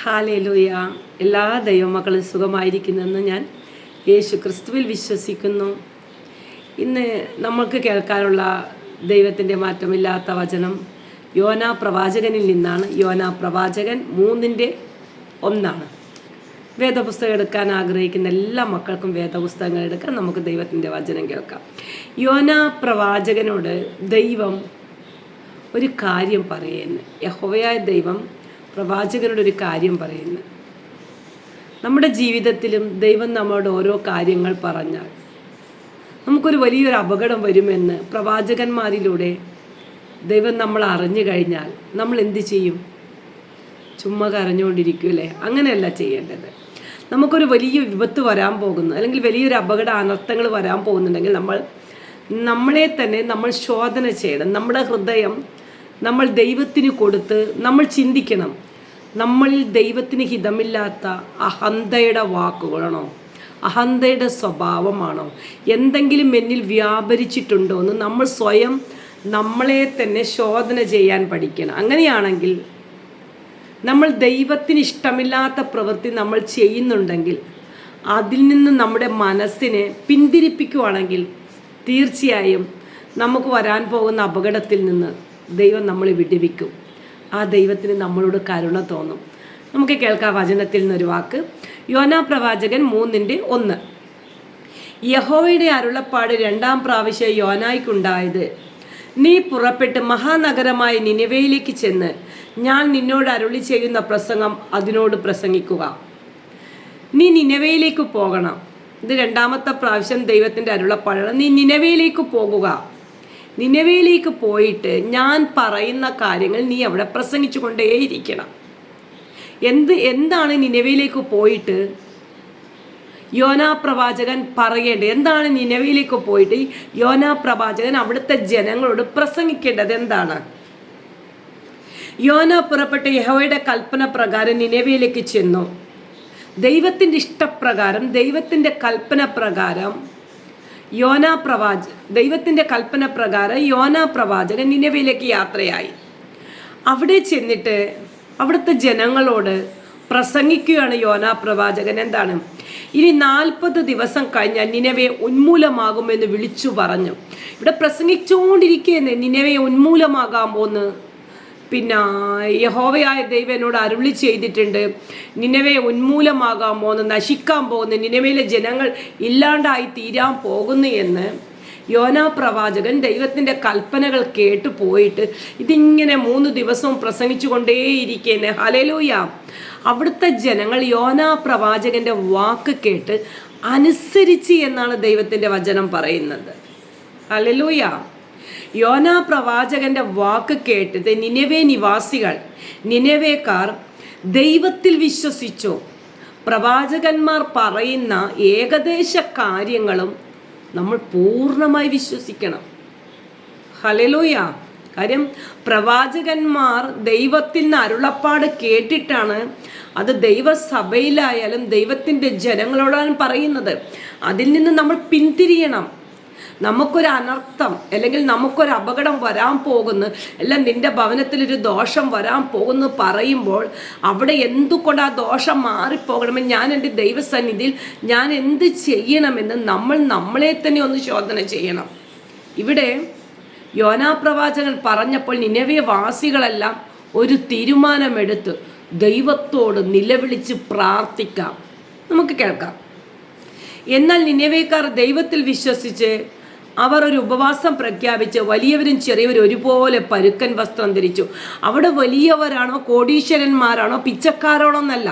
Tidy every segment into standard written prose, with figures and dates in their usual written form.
Hallelujah. എല്ലാ ദൈവമക്കളും സുഖമായിരിക്കുന്നെന്ന് ഞാൻ യേശു ക്രിസ്തുവിൽ വിശ്വസിക്കുന്നു. ഇന്ന് നമ്മൾക്ക് കേൾക്കാനുള്ള ദൈവത്തിൻ്റെ മാറ്റമില്ലാത്ത വചനം യോനാ പ്രവാചകനിൽ നിന്നാണ്. യോനാ പ്രവാചകൻ 3:1. വേദപുസ്തകം എടുക്കാൻ ആഗ്രഹിക്കുന്ന എല്ലാ മക്കൾക്കും വേദപുസ്തകങ്ങൾ എടുക്കാൻ നമുക്ക് ദൈവത്തിൻ്റെ വചനം കേൾക്കാം. യോനാ പ്രവാചകനോട് ദൈവം ഒരു കാര്യം പറയുന്നു. യഹോവയായ ദൈവം പ്രവാചകനോട് ഒരു കാര്യം പറയുന്നു. നമ്മുടെ ജീവിതത്തിലും ദൈവം നമ്മളോട് ഓരോ കാര്യങ്ങൾ പറഞ്ഞാൽ നമുക്കൊരു വലിയൊരു അപകടം വരുമെന്ന് പ്രവാചകന്മാരിലൂടെ ദൈവം നമ്മൾ അറിഞ്ഞു കഴിഞ്ഞാൽ നമ്മൾ എന്ത് ചെയ്യും? ചുമ്മാ കരഞ്ഞുകൊണ്ടിരിക്കൂലേ? അങ്ങനെയല്ല ചെയ്യേണ്ടത്. നമുക്കൊരു വലിയ വിപത്ത് വരാൻ പോകുന്നു, അല്ലെങ്കിൽ വലിയൊരു അപകട അനർത്ഥങ്ങൾ വരാൻ പോകുന്നുണ്ടെങ്കിൽ നമ്മളെ തന്നെ നമ്മൾ ശോധന ചെയ്യണം. നമ്മുടെ ഹൃദയം നമ്മൾ ദൈവത്തിന് കൊടുത്ത് നമ്മൾ ചിന്തിക്കണം. നമ്മളിൽ ദൈവത്തിന് ഹിതമില്ലാത്ത അഹന്തയുടെ വാക്കുകളാണോ, അഹന്തയുടെ സ്വഭാവമാണോ, എന്തെങ്കിലും എന്നിൽ വ്യാപരിച്ചിട്ടുണ്ടോ എന്ന് നമ്മൾ സ്വയം നമ്മളെ തന്നെ ശോധന ചെയ്യാൻ പഠിക്കണം. അങ്ങനെയാണെങ്കിൽ നമ്മൾ ദൈവത്തിന് ഇഷ്ടമില്ലാത്ത പ്രവൃത്തി നമ്മൾ ചെയ്യുന്നുണ്ടെങ്കിൽ അതിൽ നിന്ന് നമ്മുടെ മനസ്സിനെ പിന്തിരിപ്പിക്കുവാണെങ്കിൽ തീർച്ചയായും നമുക്ക് വരാൻ പോകുന്ന അപകടത്തിൽ നിന്ന് ദൈവം നമ്മളെ വിടുവിക്കും. ആ ദൈവത്തിന് നമ്മളോട് കരുണ തോന്നും. നമുക്ക് കേൾക്കാം വചനത്തിൽ നിന്നൊരു വാക്ക്. യോനാ പ്രവാചകൻ 3:1. യഹോവയുടെ അരുളപ്പാട് 2-ാം പ്രാവശ്യം യോനായ്ക്കുണ്ടായത്: നീ പുറപ്പെട്ട് മഹാനഗരമായ നിനവയിലേക്ക് ചെന്ന് ഞാൻ നിന്നോട് അരുളി ചെയ്യുന്ന പ്രസംഗം അതിനോട് പ്രസംഗിക്കുക. നീ നിനവയിലേക്ക് പോകണം. ഇത് 2-ാമത്തെ പ്രാവശ്യം ദൈവത്തിൻ്റെ അരുളപ്പാടാണ്. നീ നിനവയിലേക്ക് പോകുക. നിനവയിലേക്ക് പോയിട്ട് ഞാൻ പറയുന്ന കാര്യങ്ങൾ നീ അവിടെ പ്രസംഗിച്ചു കൊണ്ടേയിരിക്കണം. എന്താണ് നിനവയിലേക്ക് പോയിട്ട് യോനാ പ്രവാചകൻ പറയേണ്ടത്? എന്താണ് നിനവയിലേക്ക് പോയിട്ട് യോനാ പ്രവാചകൻ അവിടുത്തെ ജനങ്ങളോട് പ്രസംഗിക്കേണ്ടത്? എന്താണ്? യോനാ പുറപ്പെട്ട് യഹോവയുടെ കൽപ്പന പ്രകാരം നിനവയിലേക്ക് ചെന്നു. ദൈവത്തിൻ്റെ ഇഷ്ടപ്രകാരം, ദൈവത്തിൻ്റെ കൽപ്പന പ്രകാരം ദൈവത്തിൻ്റെ കൽപ്പന പ്രകാരം യോനാ പ്രവാചകൻ നിനവയിലേക്ക് യാത്രയായി. അവിടെ ചെന്നിട്ട് അവിടുത്തെ ജനങ്ങളോട് പ്രസംഗിക്കുകയാണ് യോനാ പ്രവാചകൻ. എന്താണ്? ഇനി 40 ദിവസം കഴിഞ്ഞാൽ നിനവെ ഉന്മൂലമാകുമെന്ന് വിളിച്ചു പറഞ്ഞു. ഇവിടെ പ്രസംഗിച്ചുകൊണ്ടിരിക്കുകയെന്ന് നിനവെ ഉന്മൂലമാകാൻ പോന്ന്. പിന്നെ യഹോവയായ ദൈവം എന്നോട് അരുളി ചെയ്തിട്ടുണ്ട്, നിനവെ ഉന്മൂലമാകാൻ പോകുന്നു, നശിക്കാൻ പോകുന്നു, നിനവയിലെ ജനങ്ങൾ ഇല്ലാണ്ടായി തീരാൻ പോകുന്നു എന്ന് യോനാ പ്രവാചകൻ ദൈവത്തിൻ്റെ കൽപ്പനകൾ കേട്ടു പോയിട്ട് ഇതിങ്ങനെ 3 ദിവസവും പ്രസംഗിച്ചു കൊണ്ടേയിരിക്കുകയെന്ന്. ഹല്ലേലൂയ. അവിടുത്തെ ജനങ്ങൾ യോനാ പ്രവാചകൻ്റെ വാക്ക് കേട്ട് അനുസരിച്ച് എന്നാണ് ദൈവത്തിൻ്റെ വചനം പറയുന്നത്. ഹല്ലേലൂയ. യോനാ പ്രവാചകന്റെ വാക്ക് കേട്ടിട്ട് നിനവേ നിവാസികൾ, നിനവേക്കാർ ദൈവത്തിൽ വിശ്വസിച്ചു. പ്രവാചകന്മാർ പറയുന്ന ഏകദേശ കാര്യങ്ങളും നമ്മൾ പൂർണ്ണമായി വിശ്വസിക്കണം. ഹല്ലേലൂയ. കാര്യം പ്രവാചകന്മാർ ദൈവത്തിൽ നിന്ന് അരുളപ്പാട് കേട്ടിട്ടാണ് അത് ദൈവസഭയിലായാലും ദൈവത്തിൻ്റെ ജനങ്ങളോടാണ് പറയുന്നത്. അതിൽ നിന്ന് നമ്മൾ പിന്തിരിയണം. നമുക്കൊരു അനർത്ഥം അല്ലെങ്കിൽ നമുക്കൊരു അപകടം വരാൻ പോകുന്നു, അല്ല നിന്റെ ഭവനത്തിലൊരു ദോഷം വരാൻ പോകുന്നു പറയുമ്പോൾ അവിടെ എന്തുകൊണ്ട് ആ ദോഷം മാറിപ്പോകണമെന്ന് ഞാൻ എൻ്റെ ദൈവസന്നിധിയിൽ ഞാൻ എന്ത് ചെയ്യണമെന്ന് നമ്മളെ തന്നെ ഒന്ന് ശോധന ചെയ്യണം. ഇവിടെ യോനാ പ്രവാചകൻ പറഞ്ഞപ്പോൾ നിനവേ വാസികളെല്ലാം ഒരു തീരുമാനമെടുത്ത് ദൈവത്തോട് നിലവിളിച്ച് പ്രാർത്ഥിക്കാം. നമുക്ക് കേൾക്കാം. എന്നാൽ നിനവേക്കാർ ദൈവത്തിൽ വിശ്വസിച്ച് അവർ ഒരു ഉപവാസം പ്രഖ്യാപിച്ച് വലിയവരും ചെറിയവരും ഒരുപോലെ പരുക്കൻ വസ്ത്രം ധരിച്ചു. അവിടെ വലിയവരാണോ, കോടീശ്വരന്മാരാണോ, പിച്ചക്കാരാണോ എന്നല്ല,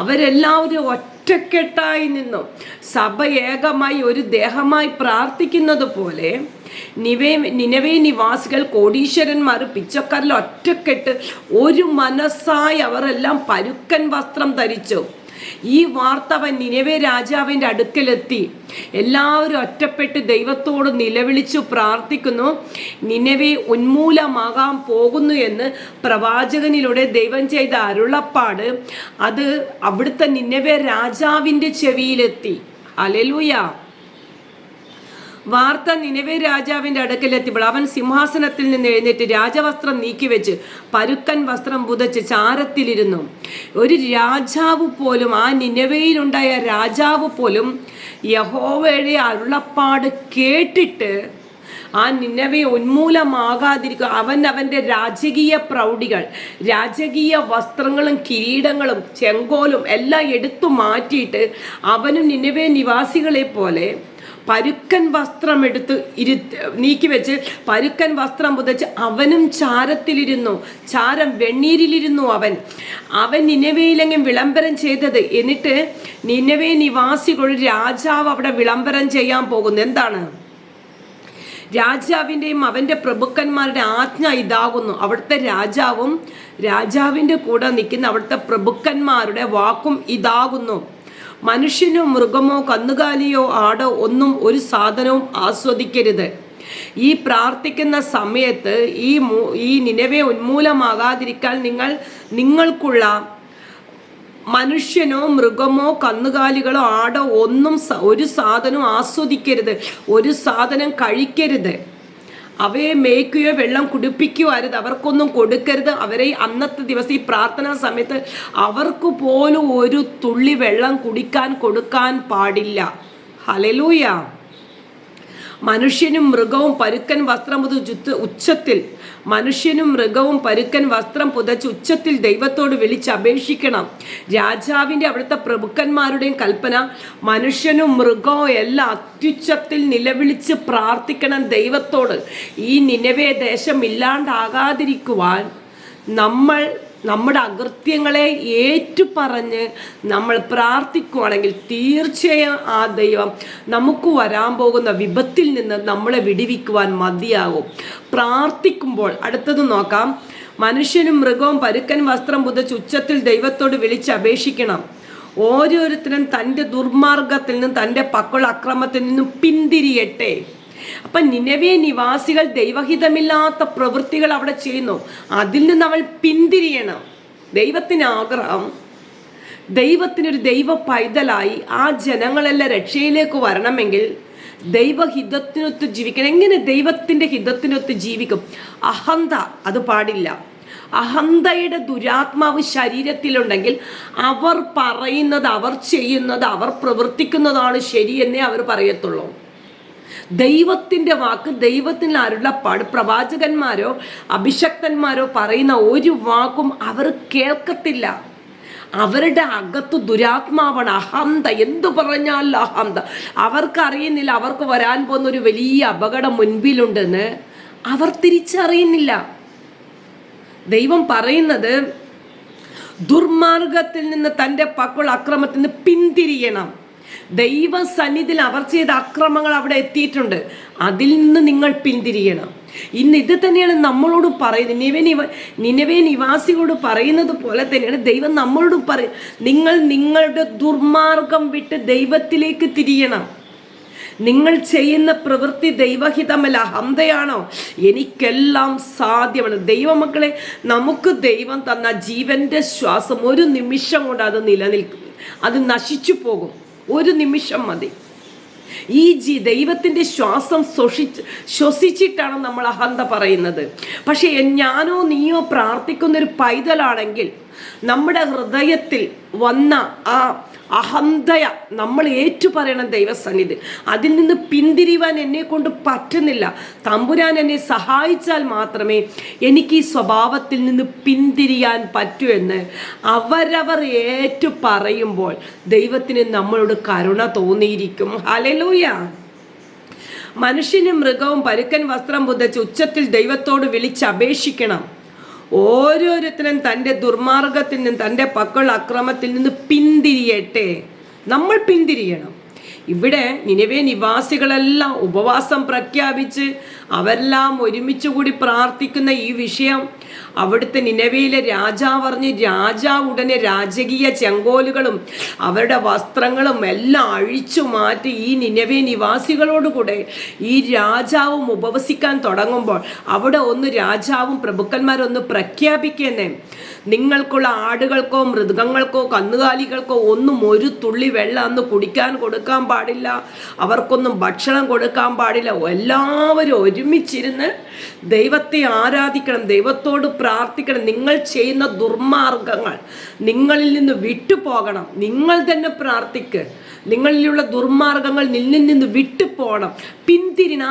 അവരെല്ലാവരും ഒറ്റക്കെട്ടായി നിന്നു സഭ ഏകമായി ഒരു ദേഹമായി പ്രാർത്ഥിക്കുന്നത് പോലെ നിനവേ നിവാസികൾ, കോടീശ്വരന്മാർ, പിച്ചക്കാരിൽ ഒറ്റക്കെട്ട് ഒരു മനസ്സായി അവരെല്ലാം പരുക്കൻ വസ്ത്രം ധരിച്ചു. ഈ വാർത്ത അവൻ നിനവേ രാജാവിൻ്റെ അടുക്കലെത്തി. എല്ലാവരും ഒറ്റപ്പെട്ട് ദൈവത്തോട് നിലവിളിച്ചു പ്രാർത്ഥിക്കുന്നു. നിനവേ ഉന്മൂലമാകാൻ പോകുന്നു എന്ന് പ്രവാചകനിലൂടെ ദൈവം ചെയ്ത അരുളപ്പാട് അത് അവിടുത്തെ നിനവേ രാജാവിൻ്റെ ചെവിയിലെത്തി. ഹല്ലേലൂയ. വാർത്ത നിനവേ രാജാവിന്റെ അടുക്കലെത്തിയപ്പോൾ അവൻ സിംഹാസനത്തിൽ നിന്ന് എഴുന്നേറ്റ് രാജവസ്ത്രം നീക്കിവെച്ച് പരുക്കൻ വസ്ത്രം പുതച്ച് ചാരത്തിലിരുന്നു. ഒരു രാജാവ് പോലും, ആ നിനവയിലുണ്ടായ രാജാവ് പോലും യഹോവയുടെ അരുളപ്പാട് കേട്ടിട്ട് ആ നിനവെ ഉന്മൂലമാകാതിരിക്കുക. അവന്റെ രാജകീയ പ്രൗഢികൾ, രാജകീയ വസ്ത്രങ്ങളും കിരീടങ്ങളും ചെങ്കോലും എല്ലാം എടുത്തു മാറ്റിയിട്ട് അവനും നിനവെ നിവാസികളെ പോലെ പരുക്കൻ വസ്ത്രം എടുത്ത് നീക്കിവെച്ച് പരുക്കൻ വസ്ത്രം പുതച്ച് അവനും ചാരത്തിലിരുന്നു. ചാരം വെണ്ണീരിലിരുന്നു. അവൻ നിനവയിലെങ്ങും വിളംബരം ചെയ്തത്. എന്നിട്ട് നിനവെ നിവാസികൾ, രാജാവ് അവിടെ വിളംബരം ചെയ്യാൻ പോകുന്നു. എന്താണ്? രാജാവിൻ്റെയും അവൻ്റെ പ്രഭുക്കന്മാരുടെ ആജ്ഞ ഇതാകുന്നു. അവിടുത്തെ രാജാവും രാജാവിൻ്റെ കൂടെ നിൽക്കുന്ന അവിടുത്തെ പ്രഭുക്കന്മാരുടെ വാക്കും ഇതാകുന്നു: മനുഷ്യനോ മൃഗമോ കന്നുകാലിയോ ആടോ ഒന്നും ഒരു സാധനവും ആസ്വദിക്കരുത്. ഈ പ്രാർത്ഥിക്കുന്ന സമയത്ത് ഈ നിനവെ ഉന്മൂലമാകാതിരിക്കാൻ നിങ്ങൾക്കുള്ള മനുഷ്യനോ മൃഗമോ കന്നുകാലികളോ ആടോ ഒന്നും ഒരു സാധനവും ആസ്വദിക്കരുത്, ഒരു സാധനം കഴിക്കരുത്. അവയെ മേയ്ക്കുകയോ വെള്ളം കുടിപ്പിക്കുകയോ അരുത്, അവർക്കൊന്നും കൊടുക്കരുത്. അവരെ അന്നത്തെ ദിവസം ഈ പ്രാർത്ഥനാ സമയത്ത് അവർക്ക് പോലും ഒരു തുള്ളി വെള്ളം കുടിക്കാൻ കൊടുക്കാൻ പാടില്ല. ഹല്ലേലൂയ. മനുഷ്യനും മൃഗവും പരുക്കൻ വസ്ത്രം ഉച്ചത്തിൽ മനുഷ്യനും മൃഗവും പരുക്കൻ വസ്ത്രം പുതച്ച് ഉച്ചത്തിൽ ദൈവത്തോട് വിളിച്ചപേക്ഷിക്കണം. രാജാവിൻ്റെ അവിടുത്തെ പ്രഭുക്കന്മാരുടെയും കൽപ്പന, മനുഷ്യനും മൃഗവും എല്ലാം അത്യുച്ചത്തിൽ നിലവിളിച്ച് പ്രാർത്ഥിക്കണം ദൈവത്തോട്. ഈ നിനവേ ദേശം ഇല്ലാണ്ടാകാതിരിക്കുവാൻ നമ്മുടെ അകൃത്യങ്ങളെ ഏറ്റുപറഞ്ഞ് നമ്മൾ പ്രാർത്ഥിക്കുകയാണെങ്കിൽ തീർച്ചയായും ആ ദൈവം നമുക്ക് വരാൻ പോകുന്ന വിപത്തിൽ നിന്ന് നമ്മളെ വിടുവിക്കുവാൻ മതിയാകും. പ്രാർത്ഥിക്കുമ്പോൾ അടുത്തത് നോക്കാം. മനുഷ്യനും മൃഗവും പരുക്കൻ വസ്ത്രം പുതച്ച് ഉച്ചത്തിൽ ദൈവത്തോട് വിളിച്ചപേക്ഷിക്കണം. ഓരോരുത്തരും തൻ്റെ ദുർമാർഗത്തിൽ നിന്നും തൻ്റെ പക്കളുടെ അക്രമത്തിൽ നിന്നും പിന്തിരിയട്ടെ. അപ്പം നിനവേ നിവാസികൾ ദൈവഹിതമില്ലാത്ത പ്രവൃത്തികൾ അവിടെ ചെയ്യുന്നു. അതിൽ നിന്ന് അവൾ പിന്തിരിയണം. ദൈവത്തിന് ആഗ്രഹം, ദൈവത്തിനൊരു ദൈവ പൈതലായി ആ ജനങ്ങളെല്ലാം രക്ഷയിലേക്ക് വരണമെങ്കിൽ ദൈവഹിതത്തിനൊത്ത് ജീവിക്കണം. എങ്ങനെ ദൈവത്തിൻ്റെ ഹിതത്തിനൊത്ത് ജീവിക്കും? അഹന്ത അത് പാടില്ല. അഹന്തയുടെ ദുരാത്മാവ് ശരീരത്തിലുണ്ടെങ്കിൽ അവർ പറയുന്നത്, അവർ ചെയ്യുന്നത്, അവർ പ്രവർത്തിക്കുന്നതാണ് ശരിയെന്നേ അവർ പറയത്തുള്ളൂ. ദൈവത്തിൻ്റെ വാക്ക്, ദൈവത്തിൻ്റെ അരുളപ്പാട്, പ്രവാചകന്മാരോ അഭിഷക്തന്മാരോ പറയുന്ന ഒരു വാക്കും അവർ കേൾക്കത്തില്ല. അവരുടെ അകത്ത് ദുരാത്മാവാണ്, അഹന്ത. എന്തു പറഞ്ഞാൽ അഹന്ത. അവർക്കറിയുന്നില്ല അവർക്ക് വരാൻ പോകുന്ന ഒരു വലിയ അപകടം മുൻപിലുണ്ടെന്ന് അവർ തിരിച്ചറിയുന്നില്ല. ദൈവം പറയുന്നത് ദുർമാർഗത്തിൽ നിന്ന് തൻ്റെ പക്കൾ അക്രമത്തിൽ നിന്ന് പിന്തിരിയണം. ദൈവസന്നിധിയിൽ അവർ ചെയ്ത അക്രമങ്ങൾ അവിടെ എത്തിയിട്ടുണ്ട്, അതിൽ നിന്ന് നിങ്ങൾ പിന്തിരിയണം. ഇന്ന് ഇത് തന്നെയാണ് നമ്മളോട് പറയുന്നത്. നിനവേ നിവാസികളോട് പറയുന്നത് പോലെ തന്നെയാണ് ദൈവം നമ്മളോടും പറയും. നിങ്ങൾ നിങ്ങളുടെ ദുർമാർഗം വിട്ട് ദൈവത്തിലേക്ക് തിരിയണം. നിങ്ങൾ ചെയ്യുന്ന പ്രവൃത്തി ദൈവഹിതമല്ല, അഹന്തയാണോ? എനിക്കെല്ലാം സാധ്യമാണ്. ദൈവമക്കളെ, നമുക്ക് ദൈവം തന്ന ജീവന്റെ ശ്വാസം ഒരു നിമിഷം കൊണ്ട് അത് നിലനിൽക്കും, അത് നശിച്ചു പോകും. ഒരു നിമിഷം മതി. ഈ ദൈവത്തിൻ്റെ ശ്വാസം ശ്വസിച്ചിട്ടാണ് നമ്മൾ അഹന്ത പറയുന്നത്. പക്ഷേ ഞാനോ നീയോ പ്രാർത്ഥിക്കുന്നൊരു പൈതലാണെങ്കിൽ നമ്മുടെ ഹൃദയത്തിൽ വന്ന ആ അഹന്തയ നമ്മൾ ഏറ്റുപറയണം ദൈവസന്നിധി. അതിൽ നിന്ന് പിന്തിരിവാൻ എന്നെ കൊണ്ട് പറ്റുന്നില്ല. തമ്പുരാൻ എന്നെ സഹായിച്ചാൽ മാത്രമേ എനിക്ക് ഈ സ്വഭാവത്തിൽ നിന്ന് പിന്തിരിയാൻ പറ്റൂ എന്ന് അവരവർ ഏറ്റു പറയുമ്പോൾ ദൈവത്തിന് നമ്മളോട് കരുണ തോന്നിയിരിക്കും. ഹല്ലേലൂയ. മനുഷ്യനും മൃഗവും പരുക്കൻ വസ്ത്രം പുതച്ച് ഉച്ചത്തിൽ ദൈവത്തോട് വിളിച്ചപേക്ഷിക്കണം. ഓരോരുത്തരും തൻ്റെ ദുർമാർഗത്തിൽ നിന്ന് തൻ്റെ പക്കളുടെ അക്രമത്തിൽ നിന്ന് പിന്തിരിയട്ടെ. നമ്മൾ പിന്തിരിയണം. ഇവിടെ നിനവേ നിവാസികളെല്ലാം ഉപവാസം പ്രഖ്യാപിച്ച് അവരെല്ലാം ഒരുമിച്ച് കൂടി പ്രാർത്ഥിക്കുന്ന ഈ വിഷയം അവിടുത്തെ നിനവയിലെ രാജാവ് അറിഞ്ഞ് രാജാവ് ഉടനെ രാജകീയ ചെങ്കോലുകളും അവരുടെ വസ്ത്രങ്ങളും എല്ലാം അഴിച്ചു മാറ്റി ഈ നിനവേ നിവാസികളോടുകൂടെ ഈ രാജാവും ഉപവസിക്കാൻ തുടങ്ങുമ്പോൾ അവിടെ ഒന്ന് രാജാവും പ്രഭുക്കന്മാരൊന്ന് പ്രഖ്യാപിക്കുന്നേ, നിങ്ങൾക്കുള്ള ആടുകൾക്കോ മൃഗങ്ങൾക്കോ കന്നുകാലികൾക്കോ ഒന്നും ഒരു തുള്ളി വെള്ളം അന്ന് കുടിക്കാൻ കൊടുക്കാൻ പാടില്ല, അവർക്കൊന്നും ഭക്ഷണം കൊടുക്കാൻ പാടില്ല. എല്ലാവരും ഒരുമിച്ചിരുന്ന് ദൈവത്തെ ആരാധിക്കണം, ദൈവത്തോട് പ്രാർത്ഥിക്കണം. നിങ്ങൾ ചെയ്യുന്ന ദുർമാർഗങ്ങൾ നിങ്ങളിൽ നിന്ന് വിട്ടുപോകണം. നിങ്ങൾ തന്നെ പ്രാർത്ഥിക്ക്. നിങ്ങളിലുള്ള ദുർമാർഗങ്ങൾ നിന്നിൽ നിന്ന് വിട്ടുപോകണം.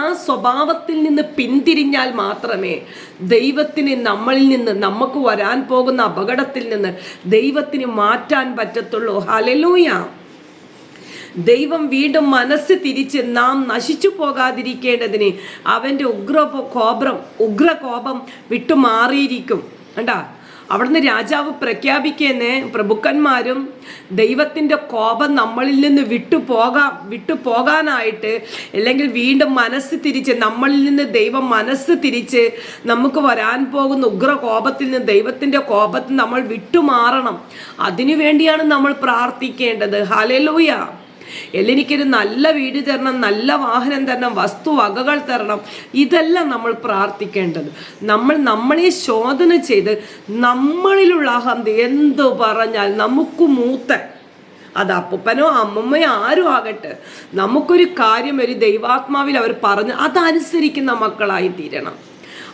ആ സ്വഭാവത്തിൽ നിന്ന് പിന്തിരിഞ്ഞാൽ മാത്രമേ ദൈവത്തിന് നമ്മളിൽ നിന്ന്, നമുക്ക് വരാൻ പോകുന്ന അപകടത്തിൽ നിന്ന് ദൈവത്തിന് മാറ്റാൻ പറ്റത്തുള്ളൂ. ഹല്ലേലൂയ. ദൈവം വീണ്ടും മനസ്സ് തിരിച്ച് നാം നശിച്ചു പോകാതിരിക്കേണ്ടതിന് അവൻ്റെ ഉഗ്രകോപം വിട്ടുമാറിയിരിക്കും. കണ്ടാ, അവിടുന്ന് രാജാവ് പ്രഖ്യാപിക്കുന്നേ, പ്രഭുക്കന്മാരും ദൈവത്തിൻ്റെ കോപം നമ്മളിൽ നിന്ന് വിട്ടുപോകാനായിട്ട്, അല്ലെങ്കിൽ വീണ്ടും മനസ്സ് തിരിച്ച്, നമ്മളിൽ നിന്ന് ദൈവം മനസ്സ് തിരിച്ച് നമുക്ക് വരാൻ പോകുന്ന ഉഗ്രകോപത്തിൽ നിന്ന്, ദൈവത്തിൻ്റെ കോപത്തിൽ നമ്മൾ വിട്ടുമാറണം. അതിനു വേണ്ടിയാണ് നമ്മൾ പ്രാർത്ഥിക്കേണ്ടത്. ഹല്ലേലൂയ. എനിക്കൊരു നല്ല വീട് തരണം, നല്ല വാഹനം തരണം, വസ്തുവകകൾ തരണം. ഇതെല്ലാം നമ്മൾ പ്രാർത്ഥിക്കേണ്ടത്. നമ്മളെ ശോധന ചെയ്ത് നമ്മളിലുള്ള അഹന്ത എന്തു പറഞ്ഞാൽ നമുക്ക് മൂത്ത, അത് അപ്പനോ അമ്മമ്മയോ ആരും ആകട്ടെ, നമുക്കൊരു കാര്യം ഒരു ദൈവാത്മാവിൽ അവർ പറഞ്ഞ് അതനുസരിക്കുന്ന മക്കളായി തീരണം.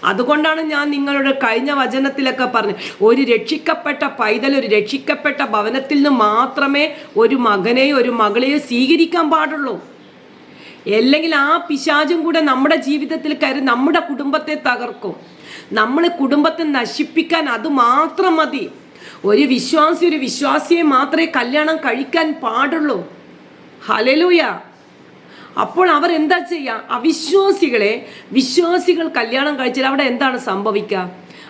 അതുകൊണ്ടാണ് ഞാൻ നിങ്ങളുടെ കഴിഞ്ഞ വചനത്തിലൊക്കെ പറഞ്ഞു, ഒരു രക്ഷിക്കപ്പെട്ട പൈതൽ ഒരു രക്ഷിക്കപ്പെട്ട ഭവനത്തിൽ നിന്ന് മാത്രമേ ഒരു മകനെയോ ഒരു മകളെയോ സ്വീകരിക്കാൻ പാടുള്ളൂ. അല്ലെങ്കിൽ ആ പിശാചും കൂടെ നമ്മുടെ ജീവിതത്തിൽ കയറി നമ്മുടെ കുടുംബത്തെ തകർക്കും. നമ്മളെ കുടുംബത്തെ നശിപ്പിക്കാൻ അത് മാത്രം മതി. ഒരു വിശ്വാസിയെ മാത്രമേ കല്യാണം കഴിക്കാൻ പാടുള്ളൂ. ഹല്ലേലൂയ. അപ്പോൾ അവർ എന്താ ചെയ്യുക? വിശ്വാസികൾ കല്യാണം കഴിച്ചാൽ അവിടെ എന്താണ് സംഭവിക്കുക?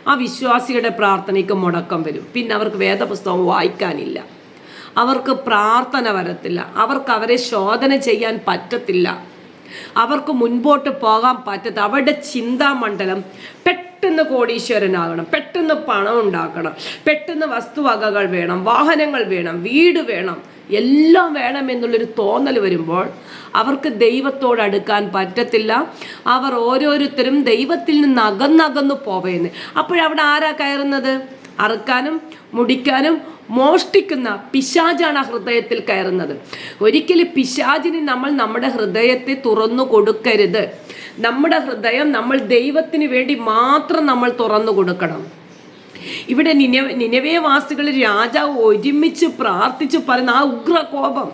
ആ വിശ്വാസികളുടെ പ്രാർത്ഥനയ്ക്ക് മുടക്കം വരും. പിന്നെ അവർക്ക് വേദപുസ്തകം വായിക്കാനില്ല, അവർക്ക് പ്രാർത്ഥന വരത്തില്ല, അവർക്ക് അവരെ ശോധന ചെയ്യാൻ പറ്റത്തില്ല, അവർക്ക് മുൻപോട്ട് പോകാൻ പറ്റത്തില്ല. അവരുടെ ചിന്താമണ്ഡലം പെട്ടെന്ന് കോടീശ്വരനാകണം, പെട്ടെന്ന് പണം ഉണ്ടാക്കണം, പെട്ടെന്ന് വസ്തുവകകൾ വേണം, വാഹനങ്ങൾ വേണം, വീട് വേണം, എല്ലാം വേണമെന്നുള്ളൊരു തോന്നൽ വരുമ്പോൾ അവർക്ക് ദൈവത്തോട് അടുക്കാൻ പറ്റത്തില്ല. അവർ ഓരോരുത്തരും ദൈവത്തിൽ നിന്ന് അകന്നകന്നു പോവുന്നത്. അപ്പോഴവിടെ ആരാ കയറുന്നത്? അറുക്കാനും മുടിക്കാനും മോഷ്ടിക്കുന്ന പിശാചാണ് ആ ഹൃദയത്തിൽ കയറുന്നത്. ഒരിക്കലും പിശാചിന് നമ്മുടെ ഹൃദയത്തെ തുറന്നു കൊടുക്കരുത്. നമ്മുടെ ഹൃദയം നമ്മൾ ദൈവത്തിന് വേണ്ടി മാത്രം നമ്മൾ തുറന്നു കൊടുക്കണം. ഇവിടെ നിനവേ വാസികൾ രാജാവ് ഒരുമിച്ച് പ്രാർത്ഥിച്ച് പറയുന്ന ആ ഉഗ്രകോപം,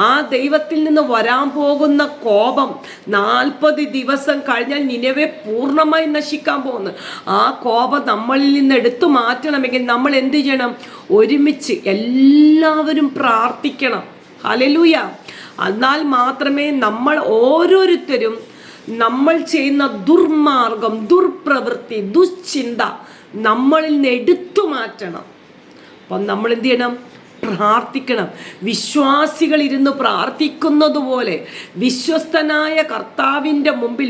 ആ ദൈവത്തിൽ നിന്ന് വരാൻ പോകുന്ന കോപം 40 ദിവസം കഴിഞ്ഞാൽ നിനവേ പൂർണ്ണമായി നശിക്കാൻ പോകുന്നു. ആ കോപം നമ്മളിൽ നിന്ന് എടുത്തു മാറ്റണമെങ്കിൽ നമ്മൾ എന്ത് ചെയ്യണം? ഒരുമിച്ച് എല്ലാവരും പ്രാർത്ഥിക്കണം. ഹല്ലേലൂയ. എന്നാൽ മാത്രമേ നമ്മൾ ഓരോരുത്തരും നമ്മൾ ചെയ്യുന്ന ദുർമാർഗം, ദുർപ്രവൃത്തി, ദുശ്ചിന്ത നമ്മളിൽ നിന്ന് എടുത്തു മാറ്റണം. അപ്പം നമ്മൾ എന്ത് ചെയ്യണം? പ്രാർത്ഥിക്കണം. വിശ്വാസികൾ ഇരുന്ന് പ്രാർത്ഥിക്കുന്നത് പോലെ വിശ്വസ്തനായ കർത്താവിൻ്റെ മുമ്പിൽ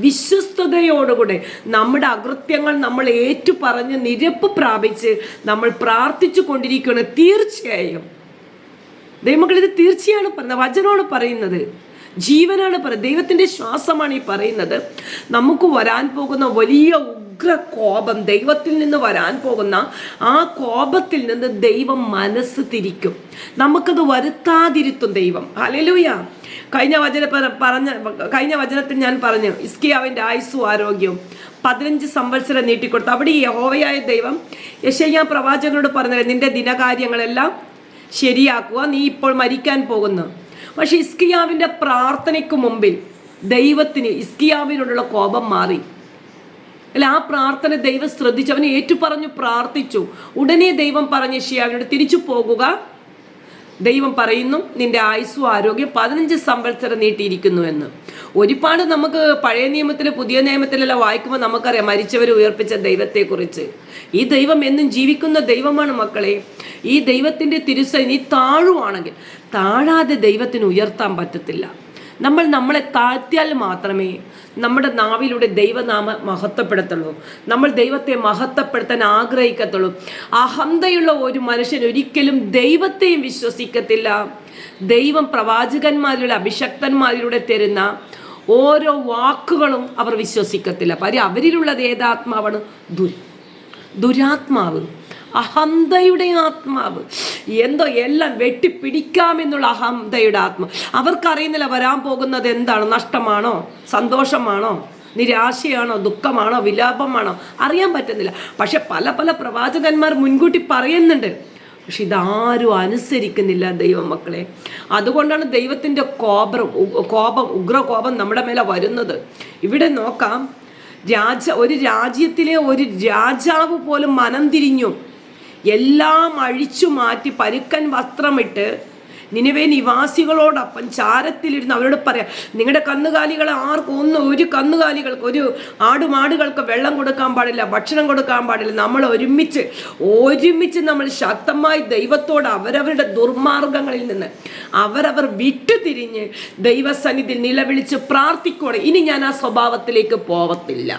വിശ്വസ്തയോടുകൂടെ നമ്മുടെ അകൃത്യങ്ങൾ നമ്മൾ ഏറ്റുപറഞ്ഞ് നിരപ്പ് പ്രാപിച്ച് നമ്മൾ പ്രാർത്ഥിച്ചു കൊണ്ടിരിക്കുകയാണ്. തീർച്ചയായും ദൈവമക്കളിത് തീർച്ചയാണ് പറയുന്നത്, വചനമാണ് പറയുന്നത്, ജീവനാണ് പറയുന്നത്, ദൈവത്തിൻ്റെ ശ്വാസമാണ് ഈ പറയുന്നത്. നമുക്ക് വരാൻ പോകുന്ന വലിയ ഉഗ്രകോപം, ദൈവത്തിൽ നിന്ന് വരാൻ പോകുന്ന ആ കോപത്തിൽ നിന്ന് ദൈവം മനസ്സ് തിരിക്കും, നമുക്കത് വരുത്താതിരുത്തും ദൈവം. ഹല്ലേലൂയ. കഴിഞ്ഞ വചനത്തിൽ ഞാൻ പറഞ്ഞു, ഹിസ്കിയാവിൻ്റെ ആയുസ്സും ആരോഗ്യവും 15 സംവത്സരം നീട്ടിക്കൊടുത്തു. അവിടെ യഹോവയായ ദൈവം യെശയ്യാ പ്രവാചകനോട് പറഞ്ഞത്, നിന്റെ ദിനകാര്യങ്ങളെല്ലാം ശരിയാക്കുക, നീ ഇപ്പോൾ മരിക്കാൻ പോകുന്നു. പക്ഷെ ഹിസ്കിയാവിൻ്റെ പ്രാർത്ഥനയ്ക്ക് മുമ്പിൽ ദൈവത്തിന് ഹിസ്കിയാവിനോടുള്ള കോപം മാറി. അല്ല, ആ പ്രാർത്ഥന ദൈവം ശ്രദ്ധിച്ചു, അവനെ ഏറ്റുപറഞ്ഞു പ്രാർത്ഥിച്ചു. ഉടനെ ദൈവം പറഞ്ഞു യെശയ്യാവിനോട് തിരിച്ചു പോകുക. ദൈവം പറയുന്നു, നിന്റെ ആയുസ്സും ആരോഗ്യം 15 സംവത്സരം നീട്ടിയിരിക്കുന്നു എന്ന്. ഒരുപാട് നമുക്ക് പഴയ നിയമത്തിൽ പുതിയ നിയമത്തിലെല്ലാം വായിക്കുമ്പോൾ നമുക്കറിയാം മരിച്ചവരെ ഉയർപ്പിച്ച ദൈവത്തെക്കുറിച്ച്. ഈ ദൈവം എന്നും ജീവിക്കുന്ന ദൈവമാണ് മക്കളെ. ഈ ദൈവത്തിൻ്റെ തിരുസൈ നീ താഴുവാണെങ്കിൽ, താഴാതെ ദൈവത്തിന് ഉയർത്താൻ പറ്റത്തില്ല. നമ്മളെ താഴ്ത്തിയാൽ മാത്രമേ നമ്മുടെ നാവിലൂടെ ദൈവനാമ മഹത്വപ്പെടുത്തുള്ളൂ, നമ്മൾ ദൈവത്തെ മഹത്വപ്പെടുത്താൻ ആഗ്രഹിക്കത്തുള്ളൂ. അഹന്തയുള്ള ഒരു മനുഷ്യൻ ഒരിക്കലും ദൈവത്തെയും വിശ്വസിക്കത്തില്ല. ദൈവം പ്രവാചകന്മാരിലൂടെ, അഭിഷക്തന്മാരിലൂടെ തരുന്ന ഓരോ വാക്കുകളും അവർ വിശ്വസിക്കത്തില്ല. അവരിലുള്ളത് ഏതാത്മാവാണ്? ദുരാത്മാവ്, അഹന്തയുടെ ആത്മാവ്. എന്തോ എല്ലാം വെട്ടിപ്പിടിക്കാമെന്നുള്ള അഹന്തയുടെ ആത്മ. അവർക്കറിയുന്നില്ല വരാൻ പോകുന്നത് എന്താണ്, നഷ്ടമാണോ, സന്തോഷമാണോ, നിരാശയാണോ, ദുഃഖമാണോ, വിലാപമാണോ, അറിയാൻ പറ്റുന്നില്ല. പക്ഷെ പല പല പ്രവാചകന്മാർ മുൻകൂട്ടി പറയുന്നുണ്ട്. പക്ഷെ ഇതാരും അനുസരിക്കുന്നില്ല ദൈവമക്കളെ. അതുകൊണ്ടാണ് ദൈവത്തിൻ്റെ ഉഗ്രകോപം നമ്മുടെ മേലെ വരുന്നത്. ഇവിടെ നോക്കാം, ഒരു രാജ്യത്തിലെ ഒരു രാജാവ് പോലും മനം തിരിഞ്ഞു എല്ലാം അഴിച്ചു മാറ്റി പരുക്കൻ വസ്ത്രമിട്ട് നിനിവേ നിവാസികളോടൊപ്പം ചാരത്തിലിരുന്ന് അവരോട് പറയാം, നിങ്ങളുടെ കന്നുകാലികളെ ആർക്കും ഒരു കന്നുകാലികൾക്ക്, ഒരു ആടുമാടുകൾക്ക് വെള്ളം കൊടുക്കാൻ പാടില്ല, ഭക്ഷണം കൊടുക്കാൻ പാടില്ല. നമ്മൾ ഒരുമിച്ച് നമ്മൾ ശക്തമായി ദൈവത്തോട് അവരവരുടെ ദുർമാർഗങ്ങളിൽ നിന്ന് അവരവർ വിട്ടുതിരിഞ്ഞ് ദൈവസന്നിധിയിൽ നിലവിളിച്ച് പ്രാർത്ഥിക്കോടെ. ഇനി ഞാൻ ആ സ്വഭാവത്തിലേക്ക് പോവത്തില്ല.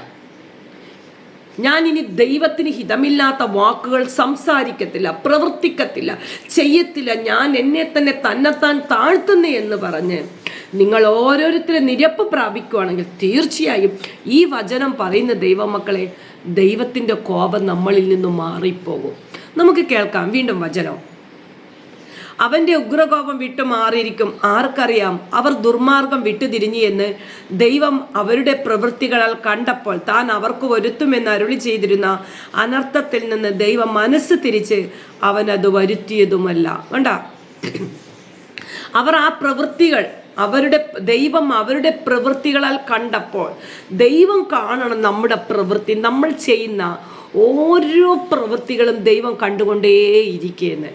ഞാൻ ഇനി ദൈവത്തിന് ഹിതമില്ലാത്ത വാക്കുകൾ സംസാരിക്കത്തില്ല, പ്രവർത്തിക്കത്തില്ല, ചെയ്യത്തില്ല. ഞാൻ എന്നെ തന്നെ തന്നെത്താൻ താഴ്ത്തുന്നേ എന്ന് പറഞ്ഞ് നിങ്ങൾ ഓരോരുത്തരും നിരപ്പ് പ്രാപിക്കുകയാണെങ്കിൽ തീർച്ചയായും ഈ വചനം പറയുന്ന ദൈവമക്കളെ, ദൈവത്തിൻ്റെ കോപം നമ്മളിൽ നിന്നും മാറിപ്പോകും. നമുക്ക് കേൾക്കാം വീണ്ടും വചനം. അവൻ്റെ ഉഗ്രകോപം വിട്ടു മാറിയിരിക്കും. ആർക്കറിയാം, അവർ ദുർമാർഗം വിട്ടുതിരിഞ്ഞു എന്ന് ദൈവം അവരുടെ പ്രവൃത്തികളാൽ കണ്ടപ്പോൾ താൻ അവർക്ക് വരുത്തുമെന്ന് അരുളി ചെയ്തിരുന്ന അനർത്ഥത്തിൽ നിന്ന് ദൈവം മനസ്സ് തിരിച്ച് അവനത് വരുത്തിയതുമല്ല. കണ്ട, അവർ ആ പ്രവൃത്തികൾ ദൈവം അവരുടെ പ്രവൃത്തികളാൽ കണ്ടപ്പോൾ, ദൈവം കാണണം നമ്മുടെ പ്രവൃത്തി, നമ്മൾ ചെയ്യുന്ന ഓരോ പ്രവൃത്തികളും ദൈവം കണ്ടുകൊണ്ടേയിരിക്കുകയെന്ന്.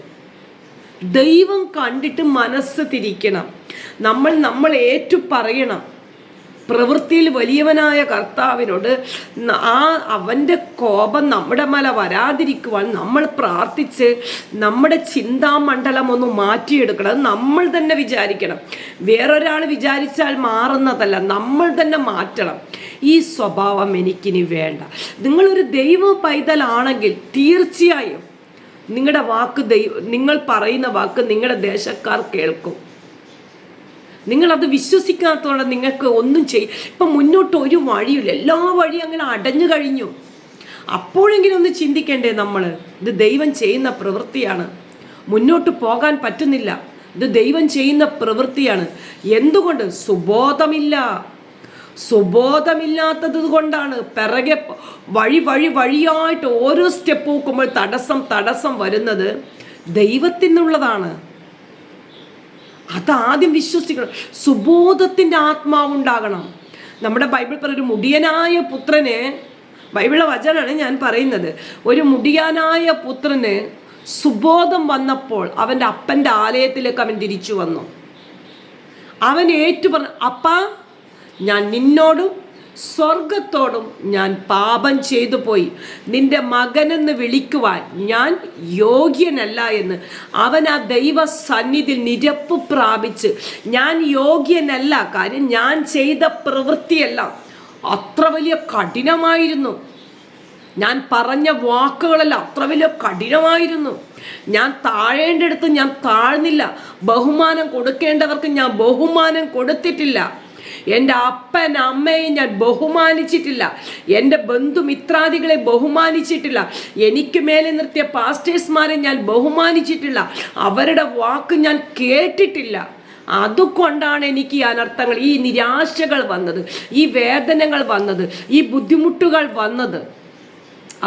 ദൈവം കണ്ടിട്ട് മനസ്സ് തിരിക്കണം. നമ്മൾ ഏറ്റു പറയണം. പ്രവൃത്തിയിൽ വലിയവനായ കർത്താവിനോട് അവൻ്റെ കോപം നമ്മുടെ മേൽ വരാതിരിക്കുവാൻ നമ്മൾ പ്രാർത്ഥിച്ച് നമ്മുടെ ചിന്താമണ്ഡലം ഒന്ന് മാറ്റിയെടുക്കണം. അത് നമ്മൾ തന്നെ വിചാരിക്കണം. വേറൊരാൾ വിചാരിച്ചാൽ മാറുന്നതല്ല, നമ്മൾ തന്നെ മാറ്റണം. ഈ സ്വഭാവം എനിക്കിനി വേണ്ട. നിങ്ങളൊരു ദൈവ പൈതലാണെങ്കിൽ തീർച്ചയായും നിങ്ങളുടെ വാക്ക് നിങ്ങൾ പറയുന്ന വാക്ക് നിങ്ങളുടെ ദേശക്കാർ കേൾക്കും. നിങ്ങളത് വിശ്വസിക്കാത്തതുകൊണ്ട് നിങ്ങൾക്ക് ഒന്നും ഇപ്പം മുന്നോട്ട് ഒരു വഴിയില്ല, എല്ലാ വഴിയും അങ്ങനെ അടഞ്ഞു കഴിഞ്ഞു. അപ്പോഴെങ്കിലും ഒന്ന് ചിന്തിക്കണ്ടേ നമ്മൾ, ഇത് ദൈവം ചെയ്യുന്ന പ്രവൃത്തിയാണ്, മുന്നോട്ട് പോകാൻ പറ്റുന്നില്ല, ഇത് ദൈവം ചെയ്യുന്ന പ്രവൃത്തിയാണ്. എന്തുകൊണ്ട്? സുബോധമില്ലാത്തത് കൊണ്ടാണ്. പിറകെ വഴിയായിട്ട് ഓരോ സ്റ്റെപ്പ് നോക്കുമ്പോൾ തടസ്സം വരുന്നത് ദൈവത്തിനുള്ളതാണ്. അതാദ്യം വിശ്വസിക്കണം. സുബോധത്തിൻ്റെ ആത്മാവുണ്ടാകണം. നമ്മുടെ ബൈബിൾ ഒരു മുടിയനായ പുത്രന്, ബൈബിളിലെ വചനമാണ് ഞാൻ പറയുന്നത്, ഒരു മുടിയനായ പുത്രന് സുബോധം വന്നപ്പോൾ അവൻ്റെ അപ്പൻ്റെ ആലയത്തിലേക്ക് അവൻ തിരിച്ചു വന്നു. അവൻ പറഞ്ഞു, അപ്പാ, ഞാൻ നിന്നോടും സ്വർഗത്തോടും ഞാൻ പാപം ചെയ്തു പോയി, നിന്റെ മകനെന്ന് വിളിക്കുവാൻ ഞാൻ യോഗ്യനല്ല എന്ന് അവൻ ആ ദൈവ സന്നിധിയിൽ നിരപ്പ് പ്രാപിച്ച്, ഞാൻ യോഗ്യനല്ല, കാര്യം ഞാൻ ചെയ്ത പ്രവൃത്തിയെല്ലാം അത്ര വലിയ കഠിനമായിരുന്നു, ഞാൻ പറഞ്ഞ വാക്കുകളെല്ലാം അത്ര വലിയ കഠിനമായിരുന്നു, ഞാൻ താഴേണ്ടടുത്ത് ഞാൻ താഴ്ന്നില്ല, ബഹുമാനം കൊടുക്കേണ്ടവർക്ക് ഞാൻ ബഹുമാനം കൊടുത്തിട്ടില്ല, എൻ്റെ അപ്പൻ അമ്മയെ ഞാൻ ബഹുമാനിച്ചിട്ടില്ല, എൻ്റെ ബന്ധുമിത്രാദികളെ ബഹുമാനിച്ചിട്ടില്ല, എനിക്ക് മേലെ നിർത്തിയ പാസ്റ്റേഴ്സ്മാരെ ഞാൻ ബഹുമാനിച്ചിട്ടില്ല, അവരുടെ വാക്ക് ഞാൻ കേട്ടിട്ടില്ല. അതുകൊണ്ടാണ് എനിക്ക് ഈ അനർത്ഥങ്ങൾ, ഈ നിരാശകൾ വന്നത്, ഈ വേദനകൾ വന്നത്, ഈ ബുദ്ധിമുട്ടുകൾ വന്നത്.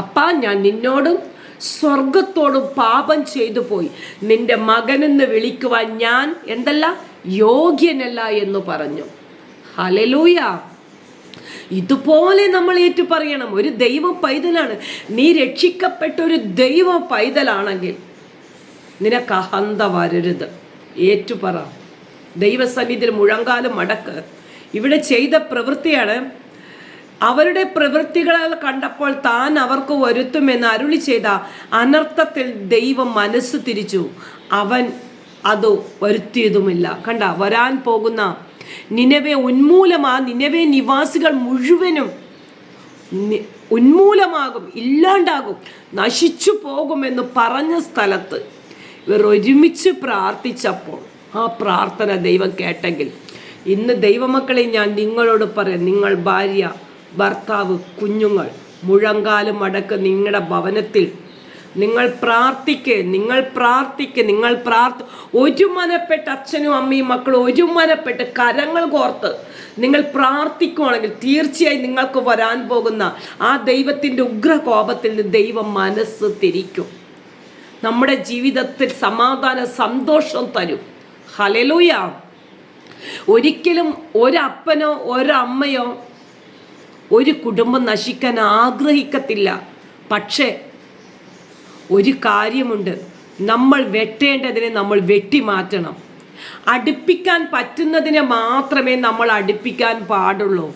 അപ്പാ, ഞാൻ നിന്നോടും സ്വർഗത്തോടും പാപം ചെയ്തു പോയി, നിന്റെ മകനെന്ന് വിളിക്കുവാൻ ഞാൻ എന്തല്ല യോഗ്യനല്ല എന്ന് പറഞ്ഞു. ഹല്ലേലൂയ. ഇതുപോലെ നമ്മൾ ഏറ്റു പറയണം. ഒരു ദൈവ പൈതലാണ് നീ, രക്ഷിക്കപ്പെട്ട ഒരു ദൈവ പൈതലാണെങ്കിൽ നിനക്ക് അഹന്ത വരരുത്. ഏറ്റുപറ. ദൈവസന്നിധിയിൽ മുഴങ്കാലും മടക്ക്. ഇവിടെ ചെയ്ത പ്രവൃത്തിയാണ്. അവരുടെ പ്രവൃത്തികളാൽ കണ്ടപ്പോൾ താൻ അവർക്ക് വരുത്തുമെന്ന് അരുളി ചെയ്ത അനർത്ഥത്തിൽ ദൈവം മനസ്സ് തിരിച്ചു, അവൻ അത് വരുത്തിയതുമില്ല. കണ്ട, വരാൻ പോകുന്ന നിനവെ നിനവെ നിവാസികൾ മുഴുവനും ഉന്മൂലമാകും, ഇല്ലാണ്ടാകും, നശിച്ചു പോകുമെന്ന് പറഞ്ഞ സ്ഥലത്ത് ഇവർ ഒരുമിച്ച് പ്രാർത്ഥിച്ചപ്പോൾ ആ പ്രാർത്ഥന ദൈവം കേട്ടെങ്കിൽ, ഇന്ന് ദൈവമക്കളെ ഞാൻ നിങ്ങളോട് പറയാം, നിങ്ങൾ ഭാര്യ, ഭർത്താവ്, കുഞ്ഞുങ്ങൾ മുഴങ്കാലും അടക്ക് നിങ്ങളുടെ ഭവനത്തിൽ നിങ്ങൾ ഒരുമനപ്പെട്ട് അച്ഛനും അമ്മയും മക്കളും ഒരുമനപ്പെട്ട് കരങ്ങൾ കോർത്ത് നിങ്ങൾ പ്രാർത്ഥിക്കുകയാണെങ്കിൽ തീർച്ചയായും നിങ്ങൾക്ക് വരാൻ പോകുന്ന ആ ദൈവത്തിൻ്റെ ഉഗ്രകോപത്തിൽ നിന്ന് ദൈവം മനസ്സ് തിരിക്കും. നമ്മുടെ ജീവിതത്തിൽ സമാധാന സന്തോഷം തരും. ഹല്ലേലൂയ. ഒരിക്കലും ഒരപ്പനോ ഒരമ്മയോ ഒരു കുടുംബം നശിക്കാൻ ആഗ്രഹിക്കത്തില്ല. പക്ഷേ ഒരു കാര്യമുണ്ട്, നമ്മൾ വെട്ടേണ്ടതിനെ നമ്മൾ വെട്ടിമാറ്റണം. അടുപ്പിക്കാൻ പറ്റുന്നതിനെ മാത്രമേ നമ്മൾ അടുപ്പിക്കാൻ പാടുള്ളൂ.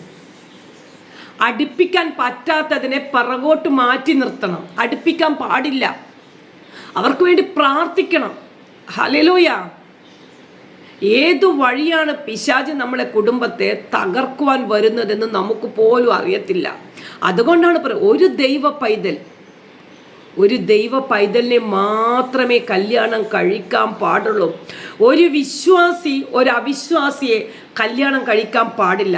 അടുപ്പിക്കാൻ പറ്റാത്തതിനെ പിറകോട്ട് മാറ്റി നിർത്തണം. അടുപ്പിക്കാൻ പാടില്ല. അവർക്ക് വേണ്ടി പ്രാർത്ഥിക്കണം. ഹല്ലേലൂയ. ഏതു വഴിയാണ് പിശാച് നമ്മളെ കുടുംബത്തെ തകർക്കുവാൻ വരുന്നതെന്ന് നമുക്ക് പോലും അറിയത്തില്ല. അതുകൊണ്ടാണ് ഒരു ദൈവ പൈതലിനെ മാത്രമേ കല്യാണം കഴിക്കാൻ പാടുള്ളൂ. ഒരു വിശ്വാസി ഒരു അവിശ്വാസിയെ കല്യാണം കഴിക്കാൻ പാടില്ല.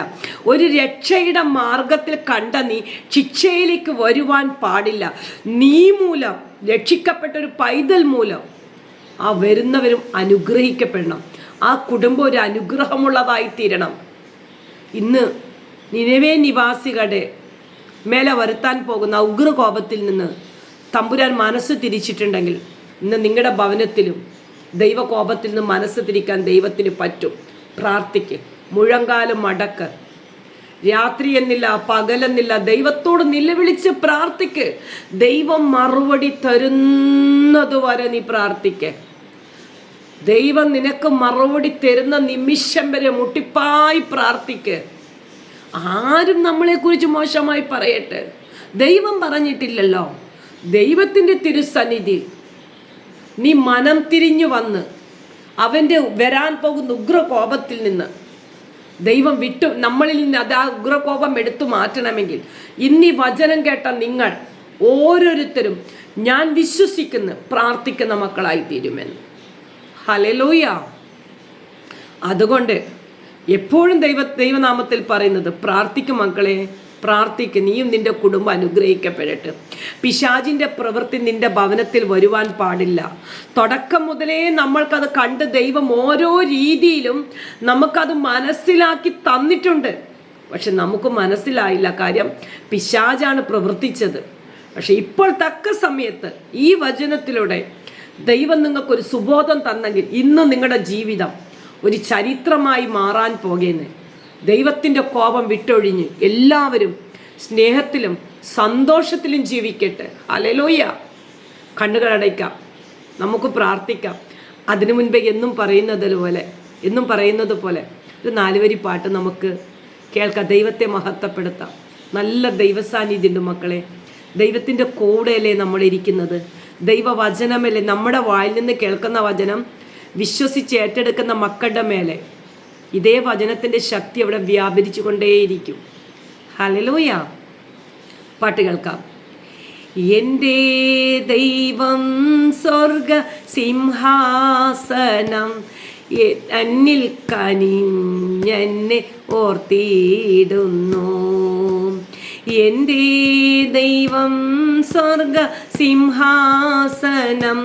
ഒരു രക്ഷയുടെ മാർഗത്തിൽ കണ്ട നീ ശിക്ഷയിലേക്ക് വരുവാൻ പാടില്ല. നീ മൂലം രക്ഷിക്കപ്പെട്ട ഒരു പൈതൽ മൂലം ആ വരുന്നവരും അനുഗ്രഹിക്കപ്പെടണം. ആ കുടുംബം ഒരു അനുഗ്രഹമുള്ളതായി തീരണം. ഇന്ന് നിനവേ നിവാസികളുടെ മേലെ വരുത്താൻ പോകുന്ന ഉഗ്രകോപത്തിൽ നിന്ന് തമ്പുരാൻ മനസ്സ് തിരിച്ചിട്ടുണ്ടെങ്കിൽ ഇന്ന് നിങ്ങളുടെ ഭവനത്തിലും ദൈവകോപത്തിൽ നിന്ന് മനസ്സ് തിരിക്കാൻ ദൈവത്തിന് പറ്റും. പ്രാർത്ഥിക്ക്. മുഴങ്കാലും മടക്ക്. രാത്രി എന്നില്ല പകലെന്നില്ല ദൈവത്തോട് നിലവിളിച്ച് പ്രാർത്ഥിക്ക്. ദൈവം മറുപടി തരുന്നതുവരെ നീ പ്രാർത്ഥിക്ക്. ദൈവം നിനക്ക് മറുപടി തരുന്ന നിമിഷം വരെ മുട്ടിപ്പായി പ്രാർത്ഥിക്ക്. ആരും നമ്മളെക്കുറിച്ച് മോശമായി പറയട്ടെ, ദൈവം പറഞ്ഞിട്ടില്ലല്ലോ. ദൈവത്തിൻ്റെ തിരുസന്നിധി നീ മനം തിരിഞ്ഞു വന്ന് അവൻ്റെ വരാൻ പോകുന്ന ഉഗ്രകോപത്തിൽ നിന്ന് ദൈവം നമ്മളിൽ നിന്ന് ആ ഉഗ്രകോപം എടുത്തു മാറ്റണമെങ്കിൽ ഇന്നീ വചനം കേട്ട നിങ്ങൾ ഓരോരുത്തരും ഞാൻ വിശ്വസിക്കുന്നു പ്രാർത്ഥിക്കുന്ന മക്കളായി തീരുമെന്ന്. ഹല്ലേലൂയ. അതുകൊണ്ട് എപ്പോഴും ദൈവനാമത്തിൽ പറയുന്നത് പ്രാർത്ഥിക്കും മക്കളെ, പ്രാർത്ഥിക്ക്. നീയും നിന്റെ കുടുംബം അനുഗ്രഹിക്കപ്പെടട്ടെ. പിശാചിൻ്റെ പ്രവൃത്തി നിന്റെ ഭവനത്തിൽ വരുവാൻ പാടില്ല. തുടക്കം മുതലേ നമ്മൾക്കത് കണ്ട് ദൈവം ഓരോ രീതിയിലും നമുക്കത് മനസ്സിലാക്കി തന്നിട്ടുണ്ട്. പക്ഷെ നമുക്ക് മനസ്സിലായില്ല. കാര്യം പിശാചാണ് പ്രവർത്തിച്ചത്. പക്ഷെ ഇപ്പോൾ തക്ക സമയത്ത് ഈ വചനത്തിലൂടെ ദൈവം നിങ്ങൾക്കൊരു സുബോധം തന്നെങ്കിൽ ഇന്ന് നിങ്ങളുടെ ജീവിതം ഒരു ചരിത്രമായി മാറാൻ പോകുന്നു. ദൈവത്തിൻ്റെ കോപം വിട്ടൊഴിഞ്ഞ് എല്ലാവരും സ്നേഹത്തിലും സന്തോഷത്തിലും ജീവിക്കട്ടെ. ഹല്ലേലൂയ. കണ്ണുകൾ അടയ്ക്കാം, നമുക്ക് പ്രാർത്ഥിക്കാം. അതിനു മുൻപേ എന്നും പറയുന്നത് പോലെ ഒരു 4 വരി പാട്ട് നമുക്ക് കേൾക്കാം. ദൈവത്തെ മഹത്വപ്പെടുത്താം. നല്ല ദൈവസാന്നിധ്യമുണ്ട് മക്കളെ. ദൈവത്തിൻ്റെ കൂടെയല്ലേ നമ്മളിരിക്കുന്നത്. ദൈവവചനമല്ലേ നമ്മുടെ വായിൽ നിന്ന് കേൾക്കുന്ന വചനം വിശ്വസിച്ച് ഏറ്റെടുക്കുന്ന മക്കളുടെ മേലെ ഇതേ വചനത്തിൻ്റെ ശക്തി അവിടെ വ്യാപരിച്ചു കൊണ്ടേയിരിക്കും. ഹല്ലേലൂയ. പാട്ട് കേൾക്കാം. എൻ്റെ ദൈവം സ്വർഗ സിംഹാസനം എന്നിൽ കനിഞ്ഞെന്നെ ഓർത്തിടുന്നു. എൻ്റെ ദൈവം സ്വർഗ സിംഹാസനം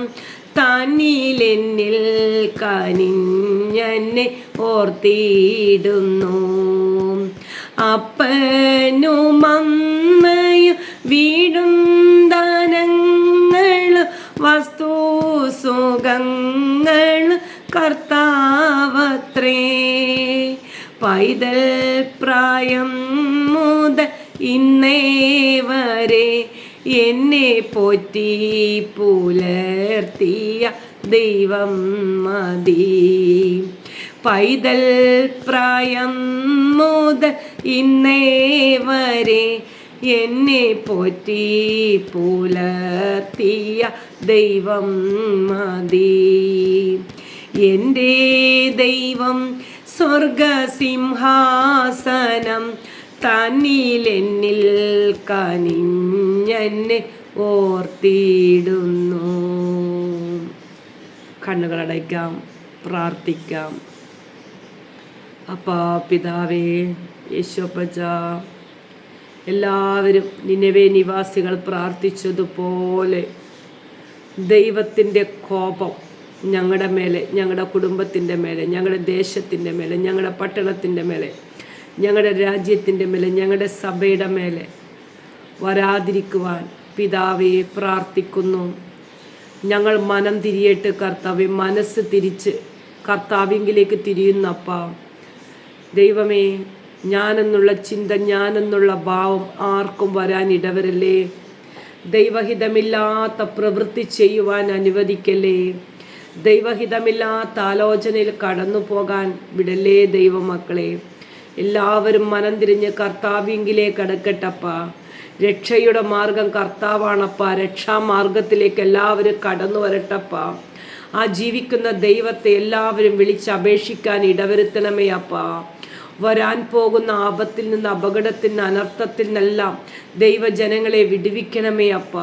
തന്നിലെന്നിൽ കനിഞ്ഞെന്നെ ഓർത്തിടുന്നു. അപ്പനും അമ്മയും വീടും ദാനങ്ങൾ വസ്തു സുഖങ്ങൾ കർത്താവത്രേ. പൈതൽ പ്രായം മുതൽ ഇന്നേ വരെ എന്നെ പോറ്റി പുലർത്തിയ ദൈവം മതി. പൈതൽ പ്രായം മുതൽ ഇന്നേ വരെ എന്നെ പോറ്റി പുലർത്തിയ ദൈവം മതി. എൻ്റെ ദൈവം സ്വർഗസിംഹാസനം തന്നിലെന്നിൽ കനിഞ്ഞെന്നെ ഓർത്തിടുന്നു. കണ്ണുകളടയ്ക്കാം, പ്രാർത്ഥിക്കാം. അപ്പാ പിതാവേ, യേശുപ്പച്ച, എല്ലാവരും നിനവേ നിവാസികൾ പ്രാർത്ഥിച്ചതുപോലെ ദൈവത്തിൻ്റെ കോപം ഞങ്ങളുടെ മേലെ, ഞങ്ങളുടെ കുടുംബത്തിൻ്റെ മേലെ, ഞങ്ങളുടെ ദേശത്തിൻ്റെ മേലെ, ഞങ്ങളുടെ പട്ടണത്തിൻ്റെ മേലെ, ഞങ്ങളുടെ രാജ്യത്തിൻ്റെ മേലെ, ഞങ്ങളുടെ സഭയുടെ മേലെ വരാതിരിക്കുവാൻ പിതാവേ പ്രാർത്ഥിക്കുന്നു. ഞങ്ങൾ മനം തിരിയട്ട് കർത്താവേ, മനസ്സ് തിരിച്ച് കർത്താവിങ്കിലേക്ക് തിരിയുന്നപ്പ. ദൈവമേ, ഞാനെന്നുള്ള ചിന്ത, ഞാനെന്നുള്ള ഭാവം ആർക്കും വരാൻ ഇടവരല്ലേ. ദൈവഹിതമില്ലാത്ത പ്രവൃത്തി ചെയ്യുവാൻ അനുവദിക്കല്ലേ. ദൈവഹിതമില്ലാത്ത ആലോചനയിൽ കടന്നു പോകാൻ വിടല്ലേ ദൈവമക്കളെ. എല്ലാവരും മനം തിരിഞ്ഞ് കർത്താവിങ്കിലേക്ക് അടുക്കട്ടപ്പ. രക്ഷയുടെ മാർഗം കർത്താവാണപ്പ. രക്ഷാമാർഗത്തിലേക്ക് എല്ലാവരും കടന്നു വരട്ടപ്പ. ആ ജീവിക്കുന്ന ദൈവത്തെ എല്ലാവരും വിളിച്ചപേക്ഷിക്കാൻ ഇടവരുത്തണമേ അപ്പ. വരാൻ പോകുന്ന ആപത്തിൽ നിന്ന്, അപകടത്തിൽ നിന്ന്, അനർത്ഥത്തിൽ നിന്നെല്ലാം ദൈവജനങ്ങളെ വിടുവിക്കണമേ അപ്പ.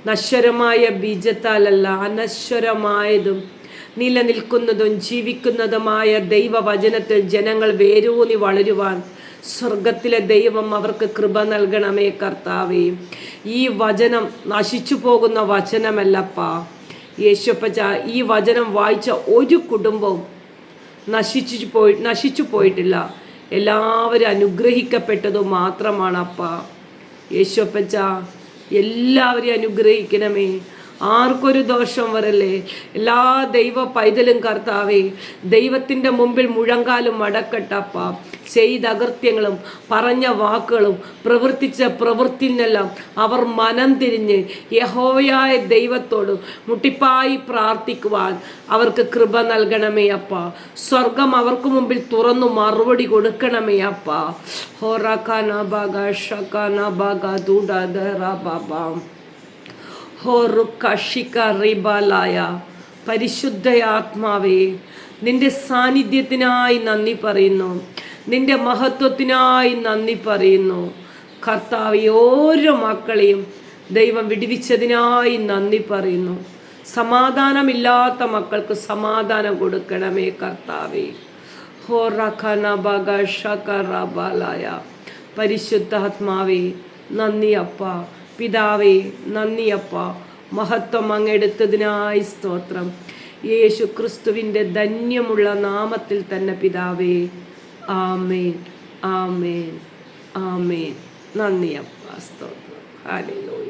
നശ്വരമായ ബീജത്താലല്ല, അനശ്വരമായതും നിലനിൽക്കുന്നതും ജീവിക്കുന്നതുമായ ദൈവവചനത്തിൽ ജനങ്ങൾ വേരൂന്നി വളരുവാൻ സ്വർഗത്തിലെ ദൈവം അവർക്ക് കൃപ നൽകണമേ കർത്താവേ. ഈ വചനം നശിച്ചു പോകുന്ന വചനമല്ലപ്പ യേശുപ്പച്ച. ഈ വചനം വായിച്ച ഒരു കുടുംബവും നശിച്ചു പോയിട്ടില്ല. എല്ലാവരും അനുഗ്രഹിക്കപ്പെട്ടത് മാത്രമാണ് അപ്പ. യേശുപ്പച്ച, എല്ലാവരെയും അനുഗ്രഹിക്കണമേ. ആർക്കൊരു ദോഷം വരല്ലേ. എല്ലാ ദൈവ പൈതലും കർത്താവേ ദൈവത്തിൻ്റെ മുമ്പിൽ മുഴങ്കാലും മടക്കട്ടപ്പ. ചെയ്ത അകൃത്യങ്ങളും പറഞ്ഞ വാക്കുകളും പ്രവർത്തിച്ച പ്രവൃത്തിനെല്ലാം അവർ മനം തിരിഞ്ഞ് യഹോവയായ ദൈവത്തോട് മുട്ടിപ്പായി പ്രാർത്ഥിക്കുവാൻ അവർക്ക് കൃപ നൽകണമേ അപ്പ. സ്വർഗം അവർക്ക് മുമ്പിൽ തുറന്നു മറുപടി കൊടുക്കണമേ അപ്പ. ഹോറാഖാന ബാഗ ഷക്കാന ബാഗ ദൂഡാദറ ബാബാ ഹോറുക്കഷിക്കറിബാലായ. പരിശുദ്ധയാത്മാവേ, നിന്റെ സാന്നിധ്യത്തിനായി നന്ദി പറയുന്നു. നിന്റെ മഹത്വത്തിനായി നന്ദി പറയുന്നു കർത്താവേ. ഓരോ മക്കളെയും ദൈവം വിടുവിച്ചതിനായി നന്ദി പറയുന്നു. സമാധാനമില്ലാത്ത മക്കൾക്ക് സമാധാനം കൊടുക്കണമേ കർത്താവേ. ഹോറഖനബഗ ഷകറബാലായ. പരിശുദ്ധാത്മാവേ നന്ദി അപ്പ. പിതാവേ നന്ദിയപ്പ. മഹത്വം അങ്ങെടുത്തതിനായി സ്തോത്രം. യേശു ക്രിസ്തുവിൻ്റെ ധന്യമുള്ള നാമത്തിൽ തന്നെ പിതാവേ. ആമേൻ, ആമേൻ, ആമേൻ. നന്ദിയപ്പ. സ്തോത്രം. ഹല്ലേലൂയ.